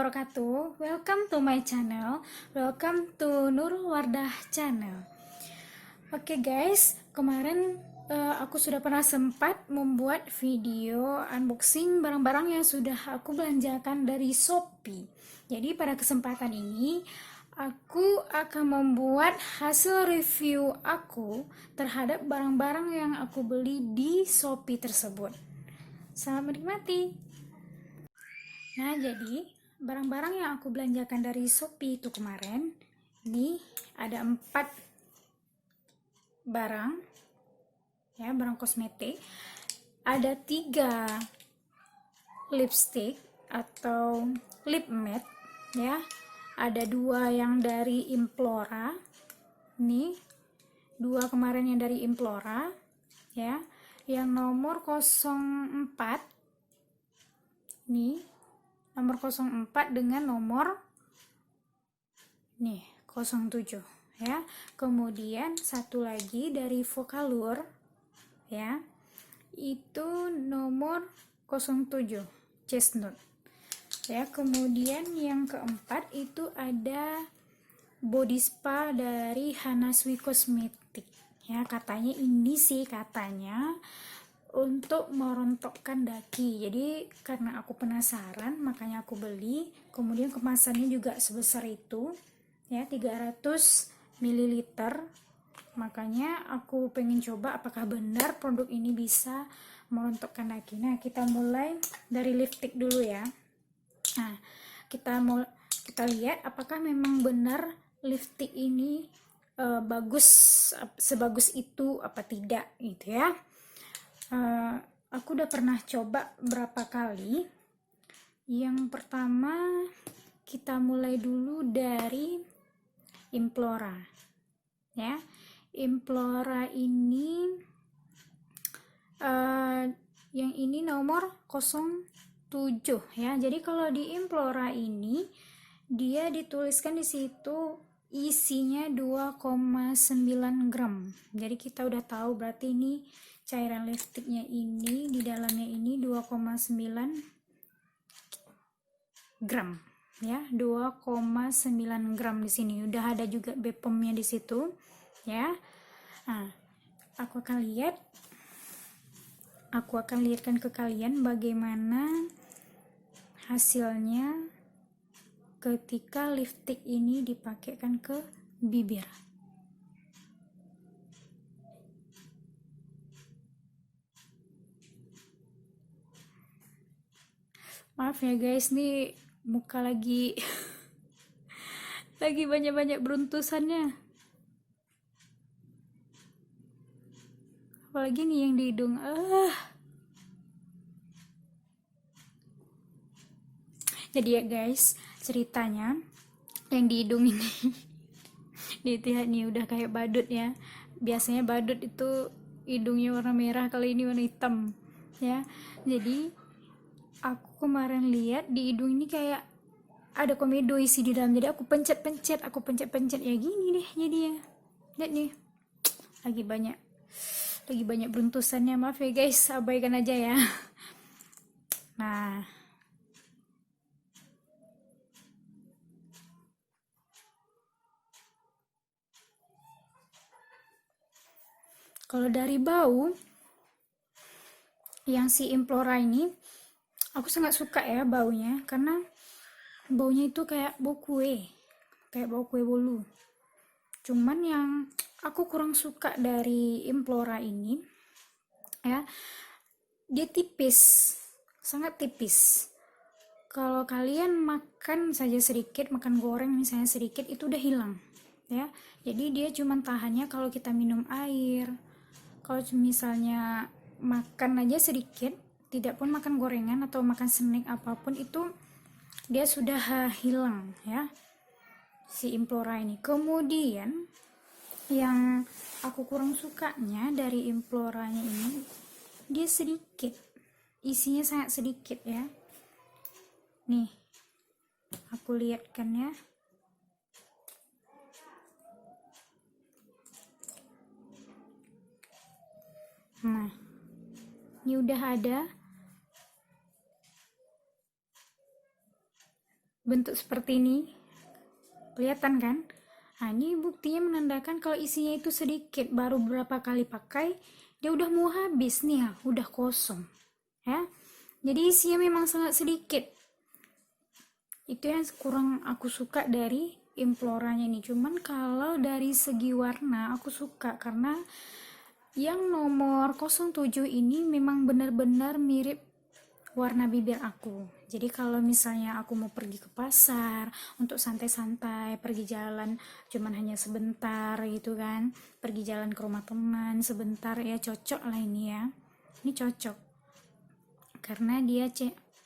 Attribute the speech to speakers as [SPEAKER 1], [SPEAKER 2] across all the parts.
[SPEAKER 1] wabarakatuh. Welcome to my channel. Welcome to Nurul Wardah channel. Oke guys, kemarin aku sudah pernah sempat membuat video unboxing barang-barang yang sudah aku belanjakan dari Shopee. Jadi pada kesempatan ini aku akan membuat hasil review aku terhadap barang-barang yang aku beli di Shopee tersebut. Selamat menikmati. Nah, jadi barang-barang yang aku belanjakan dari Shopee itu kemarin, ini ada 4 barang, ya, barang kosmetik. Ada 3 lipstick atau lip matte, ya. Ada 2 yang dari Implora, nih, 2 kemarin yang dari Implora, ya. Yang nomor 04, nih. Nomor 04 dengan nomor nih 07 ya. Kemudian satu lagi dari Vocalour ya. Itu nomor 07 Chestnut. Ya, kemudian yang keempat itu ada body spa dari Hanasui Cosmetic. Ya, katanya ini sih katanya untuk merontokkan daki. Jadi karena aku penasaran makanya aku beli. Kemudian kemasannya juga sebesar itu ya, 300 ml. Makanya aku pengen coba apakah benar produk ini bisa merontokkan daki. Nah, kita mulai dari lipstick dulu ya. Nah, kita lihat apakah memang benar lipstick ini bagus, sebagus itu apa tidak gitu ya. Aku udah pernah coba berapa kali. Yang pertama kita mulai dulu dari Implora ya. Implora ini yang ini nomor 07 ya. Jadi kalau di Implora ini dia dituliskan di situ isinya 2,9 gram. Jadi kita udah tahu berarti ini cairan lipstiknya ini di dalamnya ini 2,9 gram ya, 2,9 gram di sini. Udah ada juga BPOM-nya di situ ya. Nah, aku akan lihatkan ke kalian bagaimana hasilnya ketika lipstick ini dipakaikan ke bibir. Maaf ya guys, nih muka lagi lagi banyak-banyak beruntusannya. Apalagi nih yang di hidung. Jadi ya guys, ceritanya yang di hidung ini dilihat nih udah kayak badut ya. Biasanya badut itu hidungnya warna merah, kali ini warna hitam ya. Jadi aku kemarin lihat di hidung ini kayak ada komedo isi di dalam. Jadi aku pencet-pencet ya gini deh jadinya. Lihat nih. Lagi banyak beruntusannya, maaf ya guys, abaikan aja ya. Nah, kalau dari bau yang si Implora ini aku sangat suka ya baunya, karena baunya itu kayak bau kue bolu. Cuman yang aku kurang suka dari Implora ini ya, dia tipis, sangat tipis. Kalau kalian makan saja sedikit, makan goreng misalnya sedikit, itu udah hilang ya. Jadi dia cuman tahannya kalau kita minum air. Kalau misalnya makan aja sedikit, tidak pun makan gorengan atau makan snack apapun, itu dia sudah hilang ya si Implora ini. Kemudian yang aku kurang sukanya dari Imploranya ini, dia sedikit, isinya sangat sedikit ya. Nih aku lihatkan ya. Nah, ini udah ada bentuk seperti ini, kelihatan kan? Nah, ini buktinya menandakan kalau isinya itu sedikit, baru berapa kali pakai dia udah mau habis nih ya, udah kosong ya. Jadi isinya memang sangat sedikit. Itu yang kurang aku suka dari Imploranya ini. Cuman kalau dari segi warna aku suka, karena yang nomor 07 ini memang benar-benar mirip warna bibir aku. Jadi kalau misalnya aku mau pergi ke pasar untuk santai-santai, pergi jalan cuman hanya sebentar gitu kan, pergi jalan ke rumah teman sebentar, ya cocok lah ini ya. Ini cocok karena dia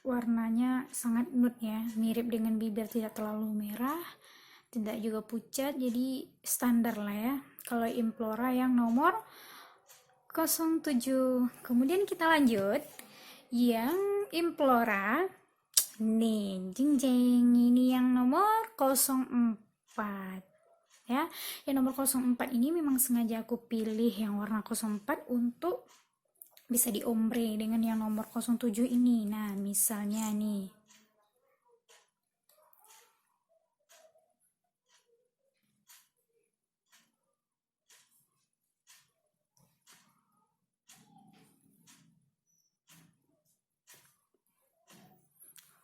[SPEAKER 1] warnanya sangat nude ya, mirip dengan bibir, tidak terlalu merah, tidak juga pucat, jadi standar lah ya kalau Implora yang nomor 07. Kemudian kita lanjut yang Implora nih, jeng jeng, ini yang nomor 04 ya. Yang nomor 04 ini memang sengaja aku pilih yang warna 04 untuk bisa diombre dengan yang nomor 07 ini. Nah, misalnya nih,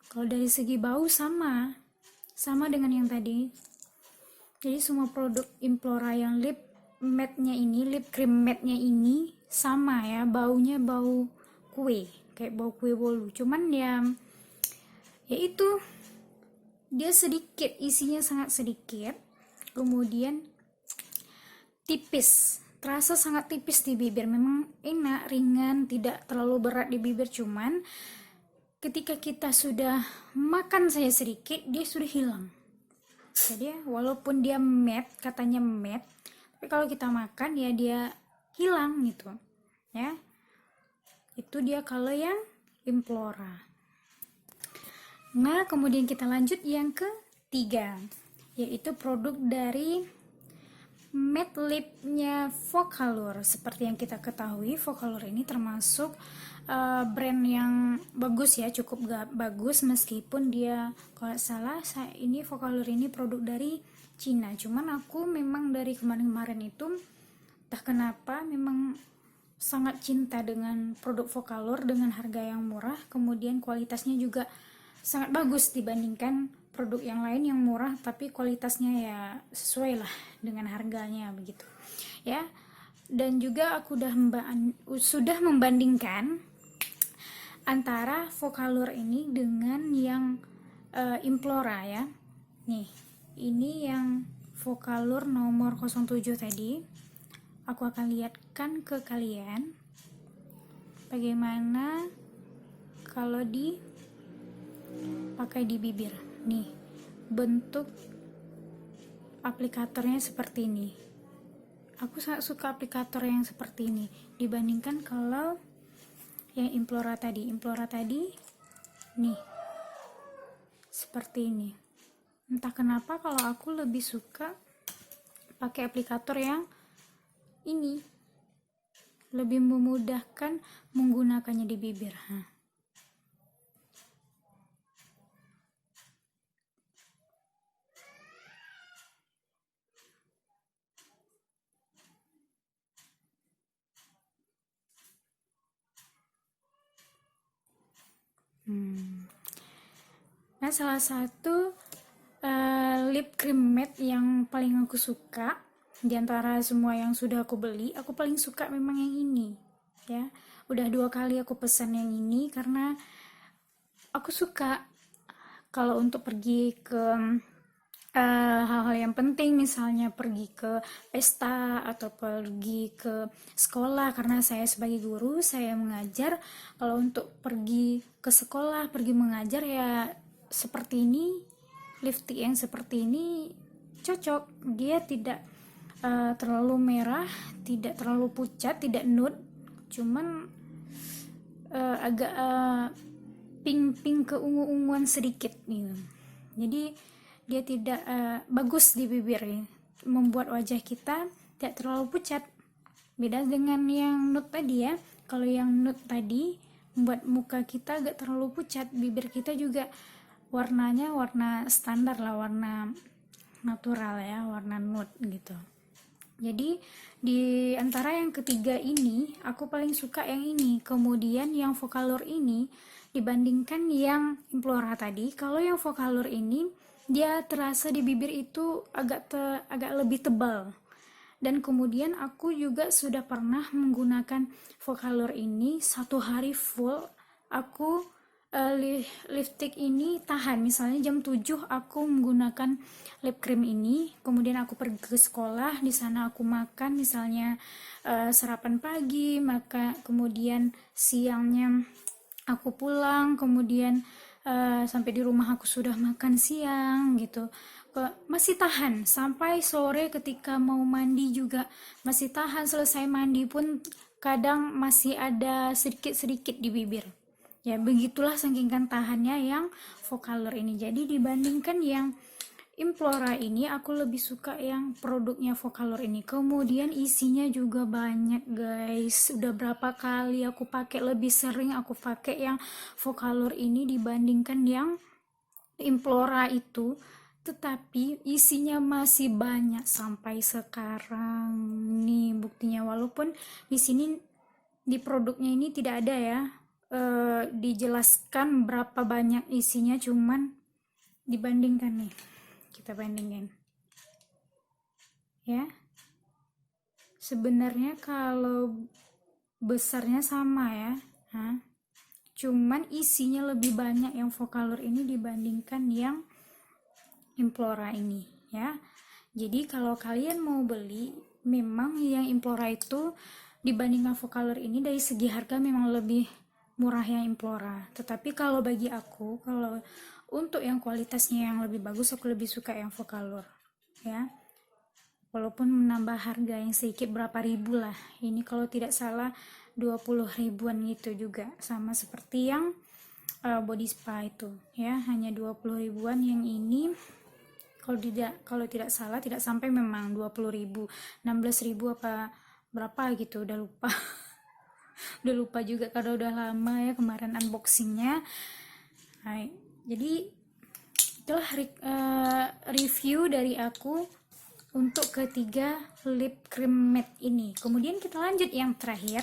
[SPEAKER 1] kalau dari segi bau sama dengan yang tadi. Jadi semua produk Implora yang lip matte-nya ini, lip cream matte-nya ini sama ya, baunya bau kue, kayak bau kue bolu. Cuman ya itu dia sedikit, isinya sangat sedikit, kemudian tipis, terasa sangat tipis di bibir. Memang enak, ringan, tidak terlalu berat di bibir. Cuman ketika kita sudah makan saja sedikit, dia sudah hilang. Jadi walaupun dia matte, katanya matte, tapi kalau kita makan ya dia hilang gitu ya. Itu dia kalau yang Implora. Nah, kemudian kita lanjut yang ketiga, yaitu produk dari matte lipnya Focallure. Seperti yang kita ketahui, Focallure ini termasuk brand yang bagus ya, cukup bagus, meskipun dia kalau salah ini Focallure ini produk dari Cina. Cuman aku memang dari kemarin-kemarin itu entah kenapa memang sangat cinta dengan produk Focallure dengan harga yang murah, kemudian kualitasnya juga sangat bagus dibandingkan produk yang lain yang murah tapi kualitasnya ya sesuai lah dengan harganya begitu ya. Dan juga aku sudah membandingkan antara Focallure ini dengan yang Implora ya. Nih, ini yang Focallure nomor 07 tadi. Aku akan lihatkan ke kalian bagaimana kalau dipakai di bibir. Nih, bentuk aplikatornya seperti ini. Aku sangat suka aplikator yang seperti ini dibandingkan kalau yang Implora tadi. Implora tadi nih seperti ini. Entah kenapa kalau aku lebih suka pakai aplikator yang ini, lebih memudahkan menggunakannya di bibir. Nah, salah satu lip cream matte yang paling aku suka di antara semua yang sudah aku beli, aku paling suka memang yang ini ya. Udah 2 kali aku pesan yang ini karena aku suka kalau untuk pergi ke hal-hal yang penting, misalnya pergi ke pesta atau pergi ke sekolah, karena saya sebagai guru, saya mengajar. Kalau untuk pergi ke sekolah, pergi mengajar ya seperti ini, lipstick yang seperti ini cocok. Dia tidak terlalu merah, tidak terlalu pucat, tidak nude, cuman agak pink-pink keungu-unguan sedikit gitu. Jadi dia tidak bagus di bibir ya, membuat wajah kita tidak terlalu pucat. Beda dengan yang nude tadi ya. Kalau yang nude tadi membuat muka kita agak terlalu pucat, bibir kita juga warnanya warna standar lah, warna natural ya, warna nude gitu. Jadi di antara yang ketiga ini aku paling suka yang ini. Kemudian yang Vocaloid ini dibandingkan yang Implora tadi, kalau yang Vocaloid ini dia terasa di bibir itu agak lebih tebal. Dan kemudian aku juga sudah pernah menggunakan Vocaloid ini 1 hari full. Aku lipstick ini tahan, misalnya jam 7 aku menggunakan lip cream ini, kemudian aku pergi ke sekolah, di sana aku makan misalnya sarapan pagi, maka kemudian siangnya aku pulang, kemudian sampai di rumah aku sudah makan siang gitu. Masih tahan sampai sore, ketika mau mandi juga masih tahan, selesai mandi pun kadang masih ada sedikit-sedikit di bibir. Ya begitulah saking kan tahannya yang Vocaloid ini. Jadi dibandingkan yang Implora ini aku lebih suka yang produknya Vocaloid ini. Kemudian isinya juga banyak guys. Udah berapa kali aku pakai, lebih sering aku pakai yang Vocaloid ini dibandingkan yang Implora itu. Tetapi isinya masih banyak sampai sekarang nih buktinya. Walaupun di sini di produknya ini tidak ada ya dijelaskan berapa banyak isinya, cuman dibandingkan nih, kita bandingin ya. Sebenarnya kalau besarnya sama ya, cuman isinya lebih banyak yang Vocaloid ini dibandingkan yang Implora ini ya. Jadi kalau kalian mau beli, memang yang Implora itu dibandingkan Vocaloid ini dari segi harga memang lebih murah yang Implora. Tetapi kalau bagi aku, kalau untuk yang kualitasnya yang lebih bagus, aku lebih suka yang Vocaloid ya. Walaupun menambah harga yang sedikit berapa ribu lah. Ini kalau tidak salah 20 ribuan gitu juga, sama seperti yang body spa itu ya, hanya 20 ribuan. Yang ini kalau tidak salah tidak sampai memang 20 ribu, 16 ribu apa berapa gitu, udah lupa. Udah lupa juga karena udah lama ya kemarin unboxingnya. Hai, jadi itulah review dari aku untuk ketiga lip cream matte ini. Kemudian kita lanjut yang terakhir.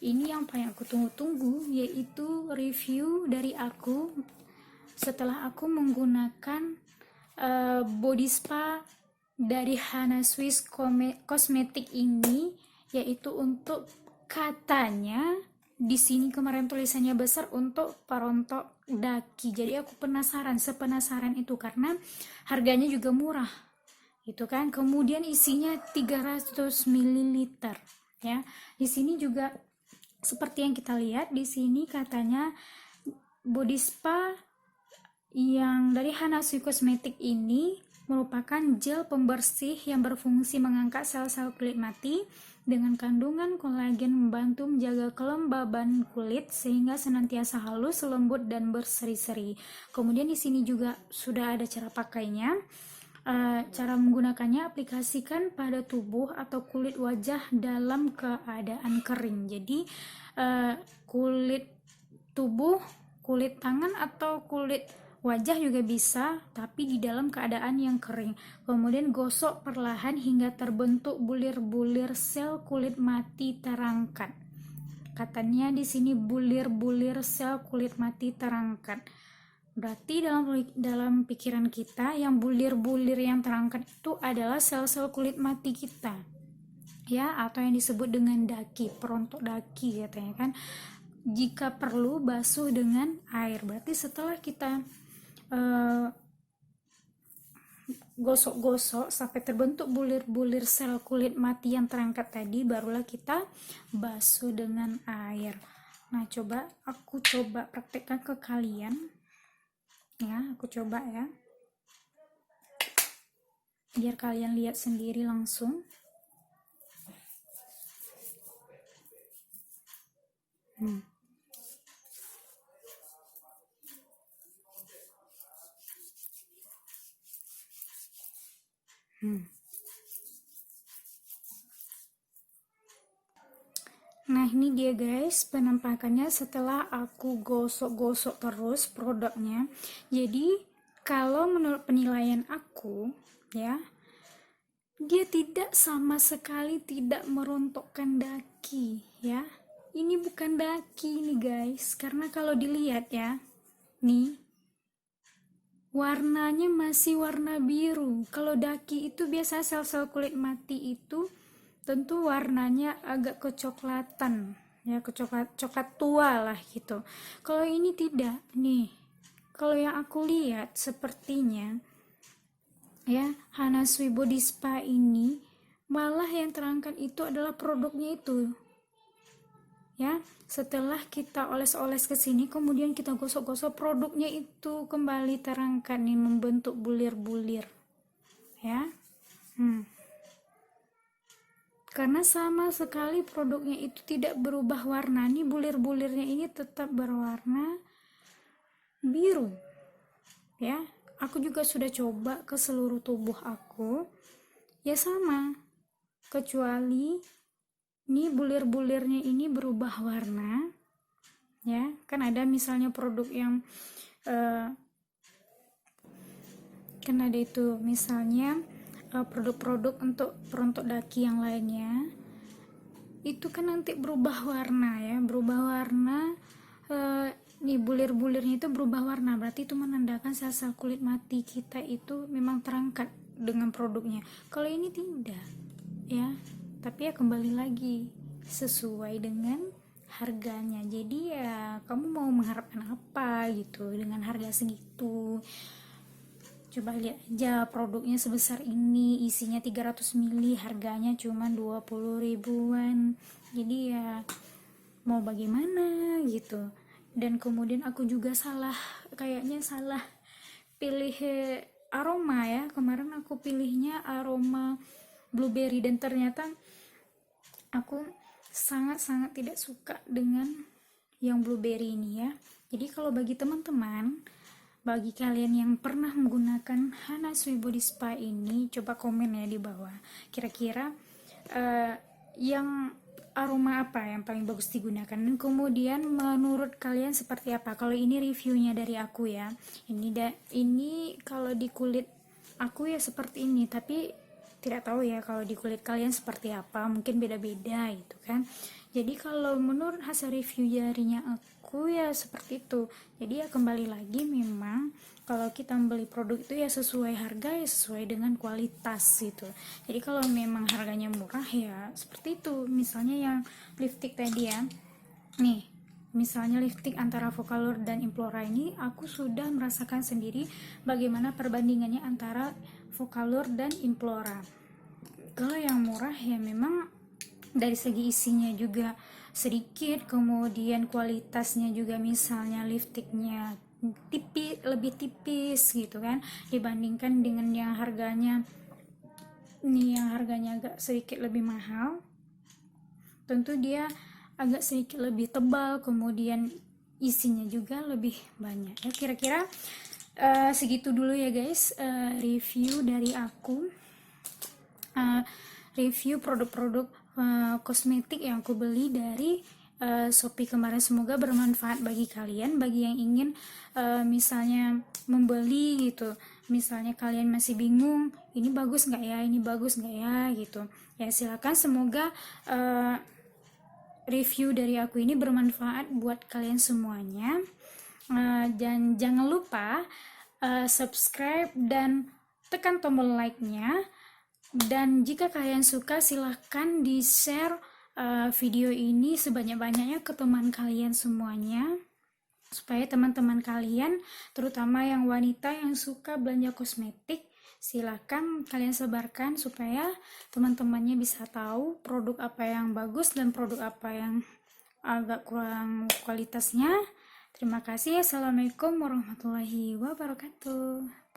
[SPEAKER 1] Ini yang paling aku tunggu-tunggu, yaitu review dari aku setelah aku menggunakan body spa dari Hana Swiss Cosmetic ini, yaitu untuk, katanya di sini kemarin tulisannya besar, untuk perontok daki. Jadi aku sepenasaran itu karena harganya juga murah gitu kan. Kemudian isinya 300 ml ya. Di sini juga seperti yang kita lihat di sini, katanya body spa yang dari Hana Swiss Cosmetic ini merupakan gel pembersih yang berfungsi mengangkat sel-sel kulit mati dengan kandungan kolagen, membantu menjaga kelembaban kulit sehingga senantiasa halus, lembut dan berseri-seri. Kemudian di sini juga sudah ada cara pakainya. Cara menggunakannya, aplikasikan pada tubuh atau kulit wajah dalam keadaan kering. Jadi kulit tubuh, kulit tangan atau kulit wajah juga bisa, tapi di dalam keadaan yang kering. Kemudian gosok perlahan hingga terbentuk bulir-bulir sel kulit mati terangkat. Katanya di sini bulir-bulir sel kulit mati terangkat. Berarti dalam pikiran kita yang bulir-bulir yang terangkat itu adalah sel-sel kulit mati kita ya, atau yang disebut dengan daki, perontok daki katanya kan. Jika perlu basuh dengan air. Berarti setelah kita gosok-gosok sampai terbentuk bulir-bulir sel kulit mati yang terangkat tadi, barulah kita basuh dengan air. Nah, aku coba praktekkan ke kalian ya, aku coba ya, biar kalian lihat sendiri langsung. Nah, Nah, ini dia guys penampakannya setelah aku gosok-gosok terus produknya. Jadi kalau menurut penilaian aku ya, dia tidak sama sekali tidak merontokkan daki ya. Ini bukan daki nih guys, karena kalau dilihat ya, nih warnanya masih warna biru. Kalau daki itu biasa sel-sel kulit mati itu tentu warnanya agak kecoklatan ya, coklat tua lah gitu. Kalau ini tidak nih, kalau yang aku lihat sepertinya ya, Hana Sui Body Spa ini malah yang terangkat itu adalah produknya itu ya. Setelah kita oles-oles ke sini kemudian kita gosok-gosok, produknya itu kembali terangkat nih, membentuk bulir-bulir ya. Karena sama sekali produknya itu tidak berubah warna, nih bulir-bulirnya ini tetap berwarna biru ya. Aku juga sudah coba ke seluruh tubuh aku ya sama, kecuali nih bulir-bulirnya ini berubah warna ya. Kan ada misalnya produk yang kan ada itu misalnya produk-produk untuk perontok daki yang lainnya itu kan nanti berubah warna ya, berubah warna. Nih bulir-bulirnya itu berubah warna, berarti itu menandakan sel-sel kulit mati kita itu memang terangkat dengan produknya. Kalau ini tidak ya, tapi ya kembali lagi sesuai dengan harganya. Jadi ya kamu mau mengharapkan apa gitu dengan harga segitu. Coba lihat aja produknya sebesar ini, isinya 300 ml, harganya cuma 20 ribuan. Jadi ya mau bagaimana gitu. Dan kemudian aku juga kayaknya salah pilih aroma ya. Kemarin aku pilihnya aroma blueberry dan ternyata aku sangat-sangat tidak suka dengan yang blueberry ini ya. Jadi kalau bagi teman-teman, bagi kalian yang pernah menggunakan Hana Sui Body Spa ini, coba komen ya di bawah. Kira-kira yang aroma apa yang paling bagus digunakan, dan kemudian menurut kalian seperti apa. Kalau ini reviewnya dari aku ya. Ini kalau di kulit aku ya seperti ini, tapi tidak tahu ya kalau di kulit kalian seperti apa, mungkin beda-beda gitu kan. Jadi kalau menurut hasil review jarinya aku ya seperti itu. Jadi ya kembali lagi, memang kalau kita membeli produk itu ya sesuai harga, ya sesuai dengan kualitas gitu. Jadi kalau memang harganya murah ya seperti itu. Misalnya yang lipstick tadi ya, nih misalnya lipstick antara Vocaloid dan Implora ini, aku sudah merasakan sendiri bagaimana perbandingannya antara Vocaloid dan Implora. Kalau yang murah ya memang dari segi isinya juga sedikit, kemudian kualitasnya juga, misalnya lipstiknya lebih tipis gitu kan, dibandingkan dengan yang harganya agak sedikit lebih mahal. Tentu dia agak sedikit lebih tebal, kemudian isinya juga lebih banyak ya. Kira-kira segitu dulu ya guys, review dari aku, review produk-produk kosmetik yang aku beli dari Shopee kemarin. Semoga bermanfaat bagi kalian, bagi yang ingin misalnya membeli gitu. Misalnya kalian masih bingung, ini bagus nggak ya, ini bagus nggak ya gitu ya, silakan. Semoga review dari aku ini bermanfaat buat kalian semuanya. Dan jangan lupa subscribe dan tekan tombol like-nya. Dan jika kalian suka, silahkan di share video ini sebanyak-banyaknya ke teman kalian semuanya, supaya teman-teman kalian, terutama yang wanita yang suka belanja kosmetik, silahkan kalian sebarkan supaya teman-temannya bisa tahu produk apa yang bagus dan produk apa yang agak kurang kualitasnya. Terima kasih. Assalamualaikum warahmatullahi wabarakatuh.